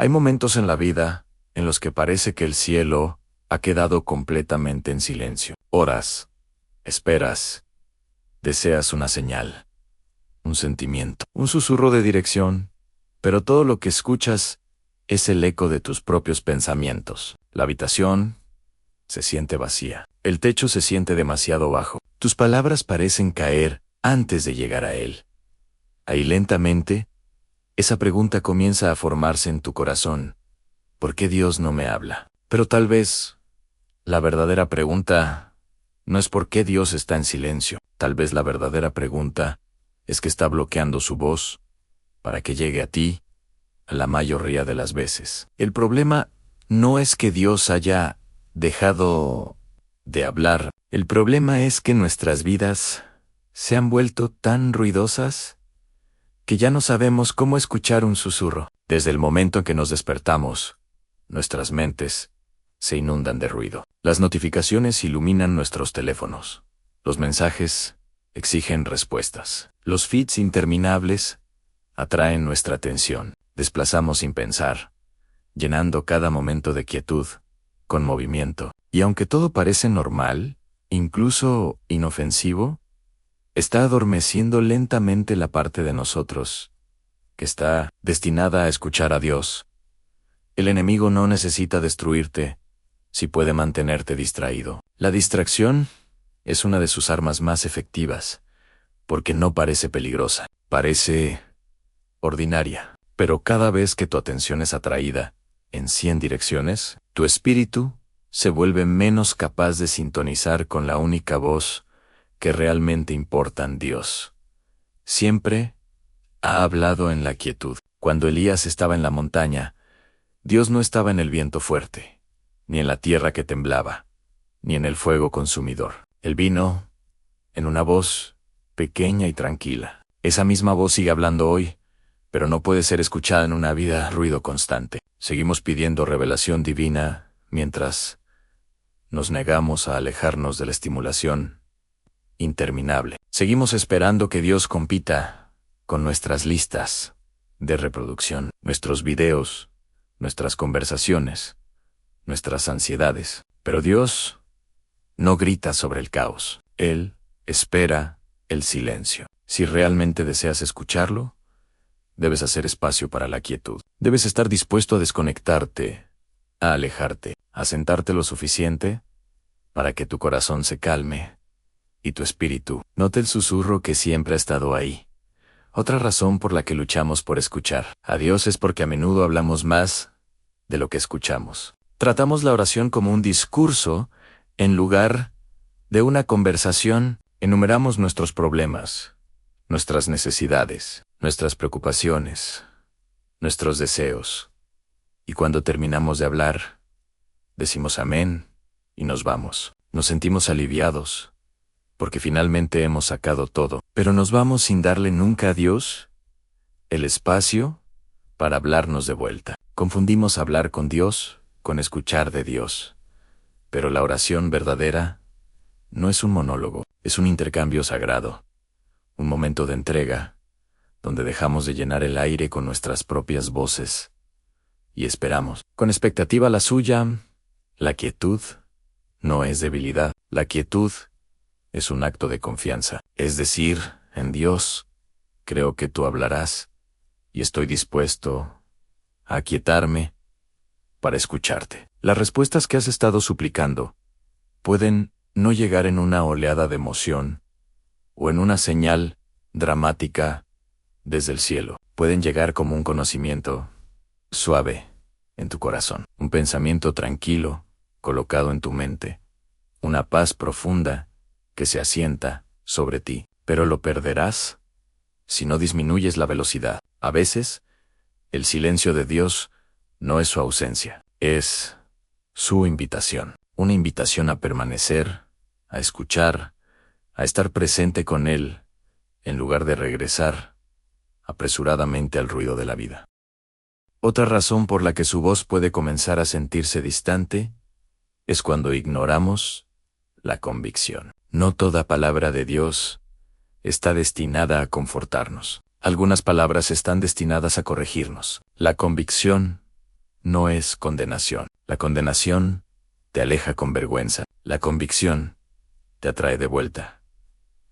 Hay momentos en la vida en los que parece que el cielo ha quedado completamente en silencio. Oras, esperas, deseas una señal, un sentimiento, un susurro de dirección, pero todo lo que escuchas es el eco de tus propios pensamientos. La habitación se siente vacía. El techo se siente demasiado bajo. Tus palabras parecen caer antes de llegar a él. Ahí lentamente, esa pregunta comienza a formarse en tu corazón. ¿Por qué Dios no me habla? Pero tal vez la verdadera pregunta no es por qué Dios está en silencio. Tal vez la verdadera pregunta es que está bloqueando su voz para que llegue a ti la mayoría de las veces. El problema no es que Dios haya dejado de hablar. El problema es que nuestras vidas se han vuelto tan ruidosas que ya no sabemos cómo escuchar un susurro. Desde el momento en que nos despertamos, nuestras mentes se inundan de ruido. Las notificaciones iluminan nuestros teléfonos. Los mensajes exigen respuestas. Los feeds interminables atraen nuestra atención. Desplazamos sin pensar, llenando cada momento de quietud, con movimiento. Y aunque todo parece normal, incluso inofensivo, está adormeciendo lentamente la parte de nosotros que está destinada a escuchar a Dios. El enemigo no necesita destruirte si puede mantenerte distraído. La distracción es una de sus armas más efectivas, porque no parece peligrosa, parece ordinaria. Pero cada vez que tu atención es atraída en 100 direcciones, tu espíritu se vuelve menos capaz de sintonizar con la única voz que realmente importa en Dios. Siempre ha hablado en la quietud. Cuando Elías estaba en la montaña, Dios no estaba en el viento fuerte, ni en la tierra que temblaba, ni en el fuego consumidor. Él vino en una voz pequeña y tranquila. Esa misma voz sigue hablando hoy, pero no puede ser escuchada en una vida ruido constante. Seguimos pidiendo revelación divina mientras nos negamos a alejarnos de la estimulación interminable. Seguimos esperando que Dios compita con nuestras listas de reproducción, nuestros videos, nuestras conversaciones, nuestras ansiedades. Pero Dios no grita sobre el caos. Él espera el silencio. Si realmente deseas escucharlo, debes hacer espacio para la quietud. Debes estar dispuesto a desconectarte, a alejarte, a sentarte lo suficiente para que tu corazón se calme y tu espíritu note el susurro que siempre ha estado ahí. Otra razón por la que luchamos por escuchar a Dios es porque a menudo hablamos más de lo que escuchamos. Tratamos la oración como un discurso en lugar de una conversación. Enumeramos nuestros problemas, nuestras necesidades, nuestras preocupaciones, nuestros deseos. Y cuando terminamos de hablar, decimos amén y nos vamos. Nos sentimos aliviados, porque finalmente hemos sacado todo. Pero nos vamos sin darle nunca a Dios el espacio para hablarnos de vuelta. Confundimos hablar con Dios con escuchar de Dios. Pero la oración verdadera no es un monólogo, es un intercambio sagrado, un momento de entrega, donde dejamos de llenar el aire con nuestras propias voces y esperamos, con expectativa la suya. La quietud no es debilidad, la quietud es un acto de confianza, es decir, en Dios, creo que tú hablarás y estoy dispuesto a aquietarme para escucharte. Las respuestas que has estado suplicando pueden no llegar en una oleada de emoción o en una señal dramática desde el cielo. Pueden llegar como un conocimiento suave en tu corazón, un pensamiento tranquilo colocado en tu mente, una paz profunda que se asienta sobre ti. Pero lo perderás si no disminuyes la velocidad. A veces, el silencio de Dios no es su ausencia, es su invitación. Una invitación a permanecer, a escuchar, a estar presente con Él, en lugar de regresar apresuradamente al ruido de la vida. Otra razón por la que su voz puede comenzar a sentirse distante es cuando ignoramos la convicción. No toda palabra de Dios está destinada a confortarnos. Algunas palabras están destinadas a corregirnos. La convicción no es condenación. La condenación te aleja con vergüenza. La convicción te atrae de vuelta,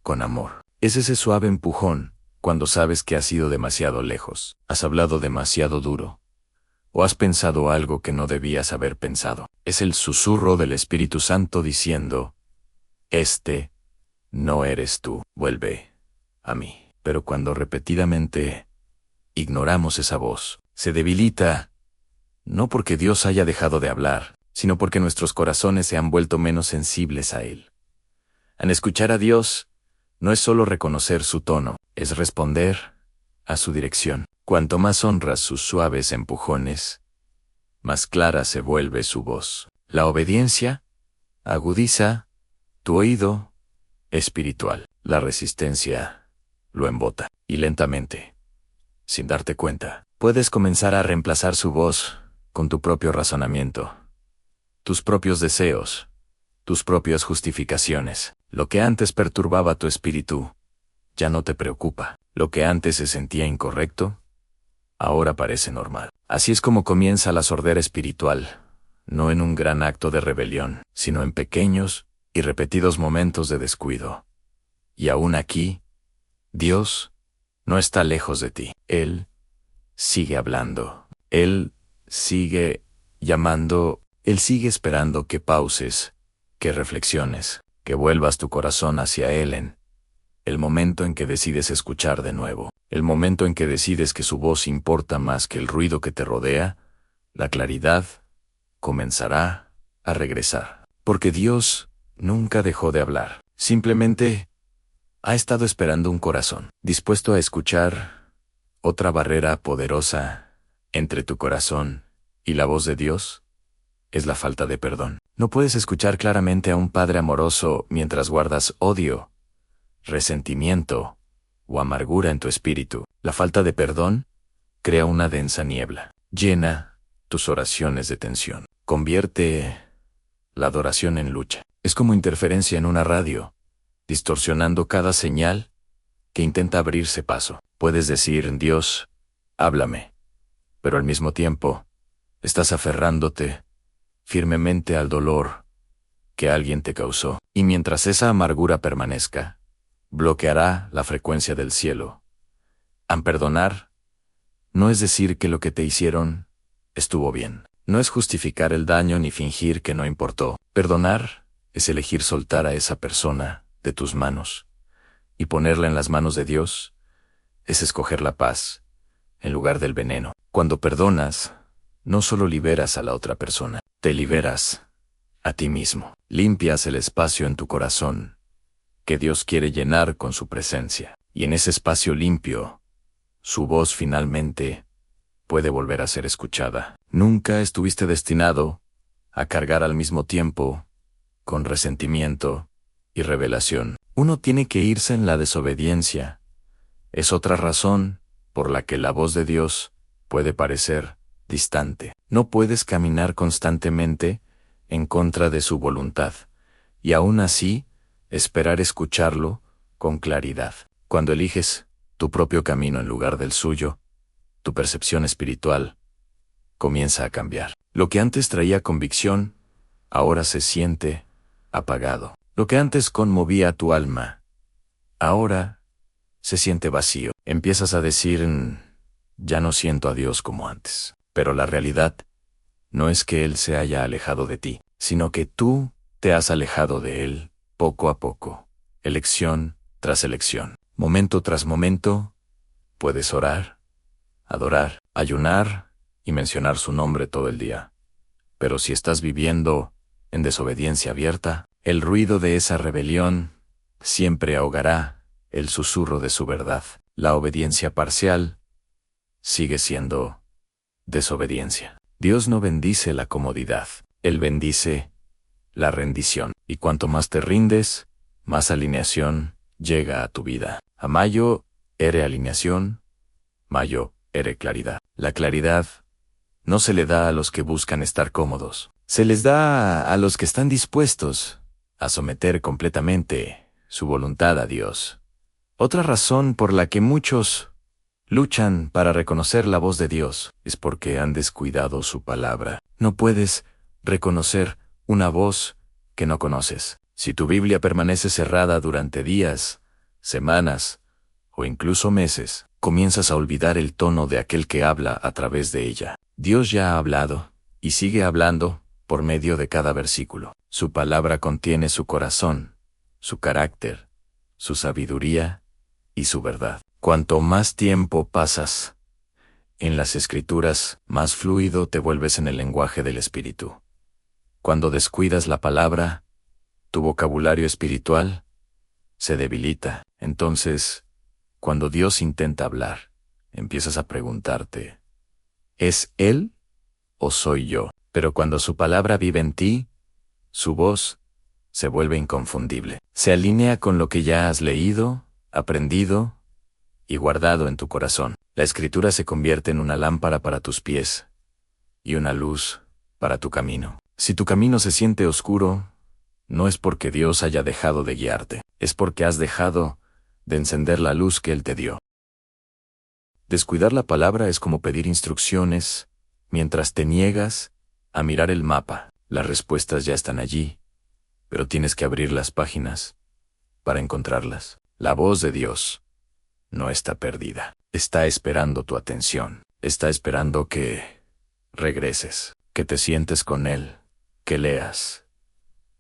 con amor. Es ese suave empujón cuando sabes que has ido demasiado lejos, has hablado demasiado duro, o has pensado algo que no debías haber pensado. Es el susurro del Espíritu Santo diciendo, este no eres tú, vuelve a mí. Pero cuando repetidamente ignoramos esa voz, se debilita, no porque Dios haya dejado de hablar, sino porque nuestros corazones se han vuelto menos sensibles a Él. Al escuchar a Dios, no es solo reconocer su tono, es responder a su dirección. Cuanto más honras sus suaves empujones, más clara se vuelve su voz. La obediencia agudiza tu oído espiritual. La resistencia lo embota. Y lentamente, sin darte cuenta, puedes comenzar a reemplazar su voz con tu propio razonamiento, tus propios deseos, tus propias justificaciones. Lo que antes perturbaba tu espíritu ya no te preocupa. Lo que antes se sentía incorrecto, ahora parece normal. Así es como comienza la sordera espiritual, no en un gran acto de rebelión, sino en pequeños y repetidos momentos de descuido. Y aún aquí, Dios no está lejos de ti. Él sigue hablando. Él sigue llamando. Él sigue esperando que pauses, que reflexiones, que vuelvas tu corazón hacia Él en el momento en que decides escuchar de nuevo, el momento en que decides que su voz importa más que el ruido que te rodea, la claridad comenzará a regresar. Porque Dios nunca dejó de hablar. Simplemente ha estado esperando un corazón, dispuesto a escuchar. Otra barrera poderosa entre tu corazón y la voz de Dios es la falta de perdón. No puedes escuchar claramente a un Padre amoroso mientras guardas odio, resentimiento o amargura en tu espíritu. La falta de perdón crea una densa niebla. Llena tus oraciones de tensión. Convierte la adoración en lucha. Es como interferencia en una radio, distorsionando cada señal que intenta abrirse paso. Puedes decir, Dios, háblame, pero al mismo tiempo estás aferrándote firmemente al dolor que alguien te causó. Y mientras esa amargura permanezca, bloqueará la frecuencia del cielo. Perdonar no es decir que lo que te hicieron estuvo bien. No es justificar el daño ni fingir que no importó. Perdonar es elegir soltar a esa persona de tus manos y ponerla en las manos de Dios. Es escoger la paz en lugar del veneno. Cuando perdonas, no solo liberas a la otra persona, te liberas a ti mismo. Limpias el espacio en tu corazón que Dios quiere llenar con su presencia. Y en ese espacio limpio, su voz finalmente puede volver a ser escuchada. Nunca estuviste destinado a cargar al mismo tiempo con resentimiento y revelación. Uno tiene que irse en la desobediencia. Es otra razón por la que la voz de Dios puede parecer distante. No puedes caminar constantemente en contra de su voluntad, y aún así esperar escucharlo con claridad. Cuando eliges tu propio camino en lugar del suyo, tu percepción espiritual comienza a cambiar. Lo que antes traía convicción, ahora se siente apagado. Lo que antes conmovía tu alma, ahora se siente vacío. Empiezas a decir, ya no siento a Dios como antes. Pero la realidad no es que Él se haya alejado de ti, sino que tú te has alejado de Él poco a poco, elección tras elección, momento tras momento. Puedes orar, adorar, ayunar y mencionar su nombre todo el día. Pero si estás viviendo en desobediencia abierta, el ruido de esa rebelión siempre ahogará el susurro de su verdad. La obediencia parcial sigue siendo desobediencia. Dios no bendice la comodidad, Él bendice la rendición. Y cuanto más te rindes, más alineación llega a tu vida. A mayo, ere alineación, mayo, ere claridad. La claridad no se le da a los que buscan estar cómodos. Se les da a los que están dispuestos a someter completamente su voluntad a Dios. Otra razón por la que muchos luchan para reconocer la voz de Dios, es porque han descuidado su palabra. No puedes reconocer una voz que no conoces. Si tu Biblia permanece cerrada durante días, semanas o incluso meses, comienzas a olvidar el tono de aquel que habla a través de ella. Dios ya ha hablado, y sigue hablando, por medio de cada versículo. Su palabra contiene su corazón, su carácter, su sabiduría y su verdad. Cuanto más tiempo pasas en las Escrituras, más fluido te vuelves en el lenguaje del Espíritu. Cuando descuidas la palabra, tu vocabulario espiritual se debilita. Entonces, cuando Dios intenta hablar, empiezas a preguntarte, ¿es Él o soy yo? Pero cuando su palabra vive en ti, su voz se vuelve inconfundible. Se alinea con lo que ya has leído, aprendido y guardado en tu corazón. La Escritura se convierte en una lámpara para tus pies y una luz para tu camino. Si tu camino se siente oscuro, no es porque Dios haya dejado de guiarte, es porque has dejado de encender la luz que Él te dio. Descuidar la palabra es como pedir instrucciones mientras te niegas a mirar el mapa. Las respuestas ya están allí, pero tienes que abrir las páginas para encontrarlas. La voz de Dios no está perdida. Está esperando tu atención. Está esperando que regreses, que te sientes con Él, que leas,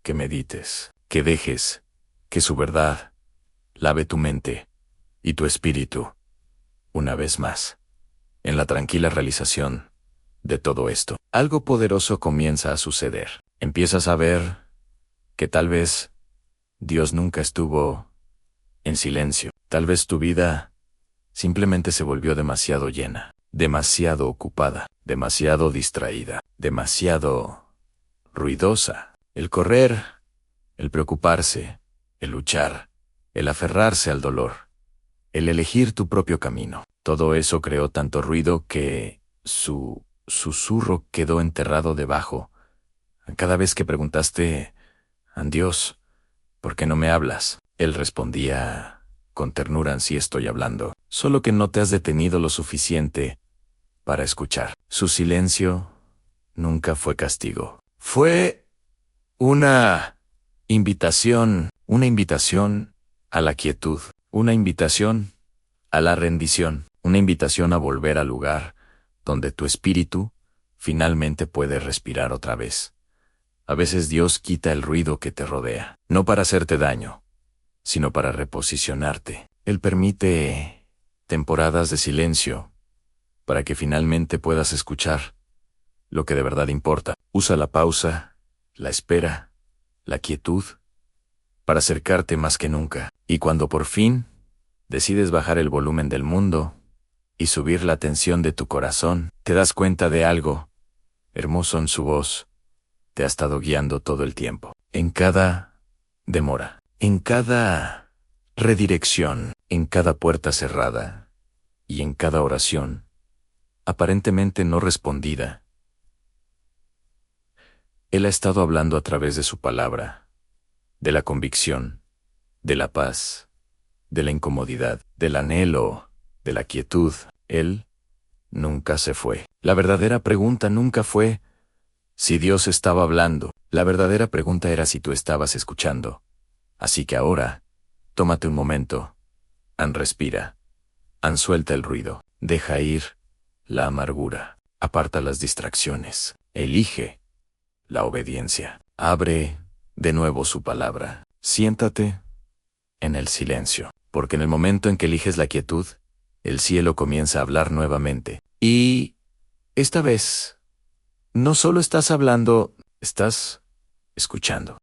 que medites, que dejes que su verdad lave tu mente y tu espíritu una vez más. En la tranquila realización de todo esto, algo poderoso comienza a suceder. Empiezas a ver que tal vez Dios nunca estuvo en silencio. Tal vez tu vida simplemente se volvió demasiado llena, demasiado ocupada, demasiado distraída, demasiado ruidosa. El correr, el preocuparse, el luchar, el aferrarse al dolor, el elegir tu propio camino. Todo eso creó tanto ruido que su susurro quedó enterrado debajo. Cada vez que preguntaste a Dios, ¿por qué no me hablas? Él respondía con ternura: sí estoy hablando, solo que no te has detenido lo suficiente para escuchar. Su silencio nunca fue castigo. Fue una invitación a la quietud, una invitación a la rendición, una invitación a volver al lugar donde tu espíritu finalmente puede respirar otra vez. A veces Dios quita el ruido que te rodea, no para hacerte daño, sino para reposicionarte. Él permite temporadas de silencio para que finalmente puedas escuchar lo que de verdad importa. Usa la pausa, la espera, la quietud para acercarte más que nunca. Y cuando por fin decides bajar el volumen del mundo y subir la tensión de tu corazón, te das cuenta de algo hermoso en su voz. Te ha estado guiando todo el tiempo. En cada demora, en cada redirección, en cada puerta cerrada y en cada oración aparentemente no respondida, Él ha estado hablando a través de su palabra, de la convicción, de la paz, de la incomodidad, del anhelo, de la quietud. Él nunca se fue. La verdadera pregunta nunca fue si Dios estaba hablando. La verdadera pregunta era si tú estabas escuchando. Así que ahora, tómate un momento. Respira. Suelta el ruido. Deja ir la amargura. Aparta las distracciones. Elige la obediencia. Abre de nuevo su palabra. Siéntate en el silencio, porque en el momento en que eliges la quietud, el cielo comienza a hablar nuevamente. Y esta vez, no solo estás hablando, estás escuchando.